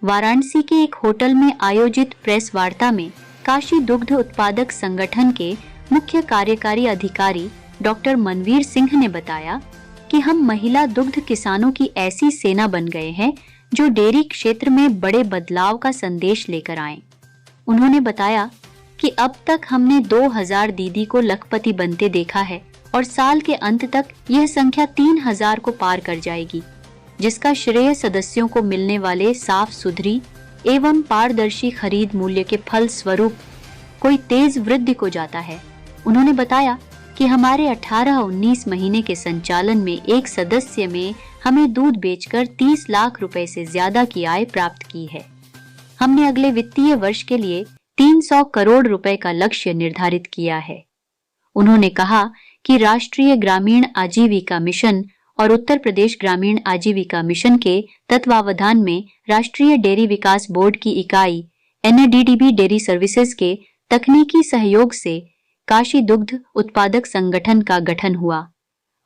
वाराणसी के एक होटल में आयोजित प्रेस वार्ता में काशी दुग्ध उत्पादक संगठन के मुख्य कार्यकारी अधिकारी डॉक्टर मनवीर सिंह ने बताया कि हम महिला दुग्ध किसानों की ऐसी सेना बन गए हैं जो डेयरी क्षेत्र में बड़े बदलाव का संदेश लेकर आए। उन्होंने बताया कि अब तक हमने 2000 दीदी को लखपति बनते देखा है और साल के अंत तक यह संख्या 3000 को पार कर जाएगी, जिसका श्रेय सदस्यों को मिलने वाले साफ सुथरी एवं पारदर्शी खरीद मूल्य के फल स्वरूप कोई तेज वृद्धि को जाता है। उन्होंने बताया कि हमारे 18-19 महीने के संचालन में एक सदस्य में हमें दूध बेचकर 30 लाख रुपए से ज्यादा की आय प्राप्त की है। हमने अगले वित्तीय वर्ष के लिए 300 करोड़ रुपए का लक्ष्य निर्धारित किया है। उन्होंने कहा कि राष्ट्रीय ग्रामीण आजीविका मिशन और उत्तर प्रदेश ग्रामीण आजीविका मिशन के तत्वावधान में राष्ट्रीय डेयरी विकास बोर्ड की इकाई NADDB डेयरी सर्विसेज के तकनीकी सहयोग से काशी दुग्ध उत्पादक संगठन का गठन हुआ।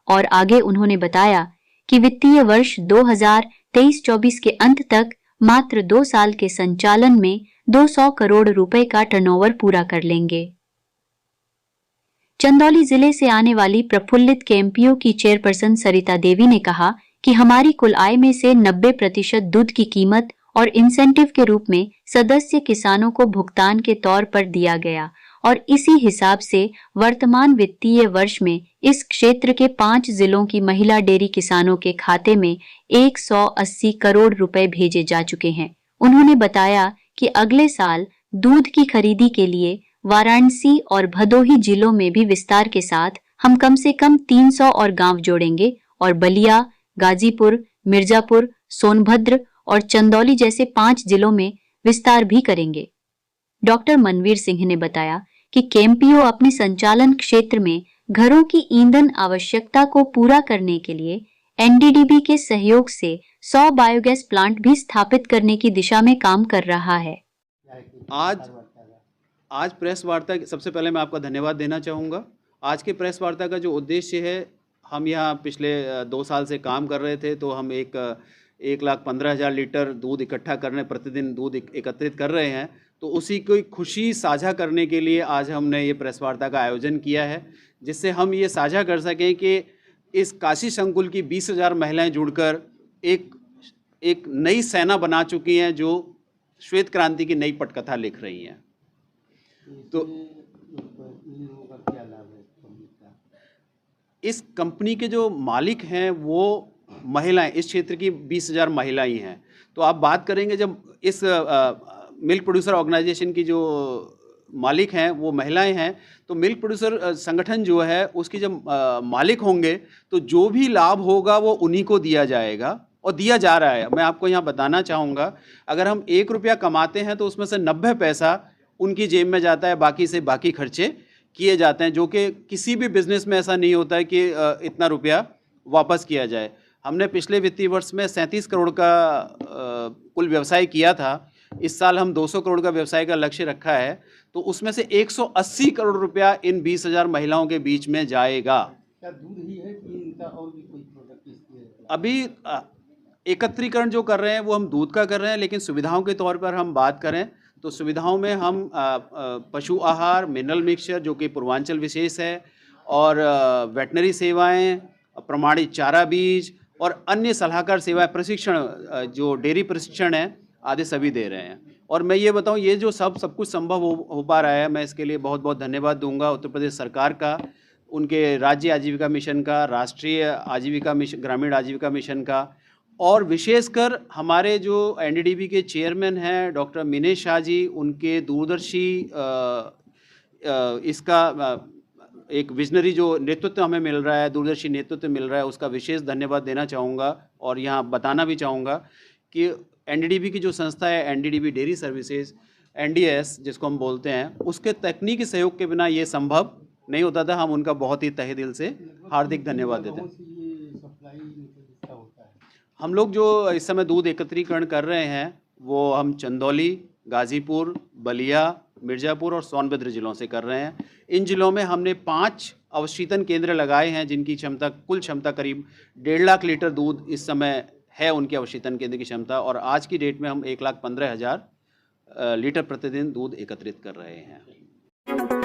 और आगे उन्होंने बताया कि वित्तीय वर्ष 2023-24 के अंत तक मात्र 2 साल के संचालन में 200 करोड़ रुपए का टर्नओवर पूरा कर लेंगे। चंदौली जिले से आने वाली प्रफुल्लित KMPO की चेयरपर्सन सरिता देवी ने कहा कि हमारी कुल आय में से 90% दूध की कीमत और इंसेंटिव के रूप में सदस्य किसानों को भुगतान के तौर पर दिया गया और इसी हिसाब से वर्तमान वित्तीय वर्ष में इस क्षेत्र के 5 जिलों की महिला डेयरी किसानों के खाते में 180 करोड़ रुपए भेजे जा चुके हैं। उन्होंने बताया कि अगले साल दूध की खरीदी के लिए वाराणसी और भदोही जिलों में भी विस्तार के साथ हम कम से कम 300 और गांव जोड़ेंगे और बलिया, गाजीपुर, मिर्जापुर, सोनभद्र और चंदौली जैसे 5 जिलों में विस्तार भी करेंगे। डॉक्टर मनवीर सिंह ने बताया कि KMPO अपने संचालन क्षेत्र में घरों की ईंधन आवश्यकता को पूरा करने के लिए NDDB के सहयोग से 100 बायोगैस प्लांट भी स्थापित करने की दिशा में काम कर रहा है। आज प्रेस वार्ता, सबसे पहले मैं आपका धन्यवाद देना चाहूँगा। आज के प्रेस वार्ता का जो उद्देश्य है, हम यहाँ पिछले 2 साल से काम कर रहे थे, तो हम 1,15,000 लीटर दूध इकट्ठा करने, प्रतिदिन दूध एकत्रित कर रहे हैं। तो उसी की खुशी साझा करने के लिए आज हमने ये प्रेस वार्ता का आयोजन किया है, जिससे हम ये साझा कर सकें कि इस काशी संकुल की 20,000 महिलाएं जुड़कर एक नई सेना बना चुकी हैं, जो श्वेत क्रांति की नई पटकथा लिख रही हैं। तो इस कंपनी के जो मालिक हैं वो महिलाएं, इस क्षेत्र की 20,000 महिलाएं हैं। तो आप बात करेंगे, जब इस मिल्क प्रोड्यूसर ऑर्गेनाइजेशन की जो मालिक हैं वो महिलाएं हैं, तो मिल्क प्रोड्यूसर संगठन जो है उसकी जब मालिक होंगे तो जो भी लाभ होगा वो उन्हीं को दिया जाएगा और दिया जा रहा है। मैं आपको यहाँ बताना चाहूँगा, अगर हम 1 रुपया कमाते हैं तो उसमें से 90 पैसा उनकी जेब में जाता है, बाकी से बाकी खर्चे किए जाते हैं, जो कि किसी भी बिजनेस में ऐसा नहीं होता है कि इतना रुपया वापस किया जाए। हमने पिछले वित्तीय वर्ष में 37 करोड़ का कुल व्यवसाय किया था। इस साल हम 200 करोड़ का व्यवसाय का लक्ष्य रखा है, तो उसमें से 180 करोड़ रुपया इन 20,000 महिलाओं के बीच में जाएगा। क्या दूध ही है कि इनका और भी कोई प्रोडक्ट? अभी एकत्रीकरण जो कर रहे हैं वो हम दूध का कर रहे हैं, लेकिन सुविधाओं के तौर पर हम बात करें तो सुविधाओं में हम पशु आहार, मिनरल मिक्सचर जो कि पूर्वांचल विशेष है, और वेटनरी सेवाएं, प्रमाणित चारा बीज और अन्य सलाहकार सेवाएं, प्रशिक्षण, जो डेयरी प्रशिक्षण है आदि सभी दे रहे हैं। और मैं ये बताऊं, ये जो सब कुछ संभव हो पा रहा है, मैं इसके लिए बहुत बहुत धन्यवाद दूंगा उत्तर प्रदेश सरकार का, उनके राज्य आजीविका मिशन का, राष्ट्रीय आजीविका मिशन, ग्रामीण आजीविका मिशन का, और विशेषकर हमारे जो NDDB के चेयरमैन हैं डॉक्टर मिनेश शाह जी, उनके दूरदर्शी इसका एक विजनरी जो नेतृत्व हमें मिल रहा है, दूरदर्शी नेतृत्व मिल रहा है, उसका विशेष धन्यवाद देना चाहूँगा। और यहाँ बताना भी चाहूँगा कि NDDB की जो संस्था है, NDDB डेयरी सर्विसेज, NDS जिसको हम बोलते हैं, उसके तकनीकी सहयोग के बिना ये संभव नहीं होता था। हम उनका बहुत ही तहे दिल से हार्दिक धन्यवाद देते हैं। हम लोग जो इस समय दूध एकत्रीकरण कर रहे हैं वो हम चंदौली, गाजीपुर, बलिया, मिर्जापुर और सोनभद्र जिलों से कर रहे हैं। इन जिलों में हमने 5 अवशीतन केंद्र लगाए हैं, जिनकी कुल क्षमता करीब 1.5 लाख लीटर दूध इस समय है उनके अवशीतन केंद्र की क्षमता, और आज की डेट में हम 1,15,000 लीटर प्रतिदिन दूध एकत्रित कर रहे हैं।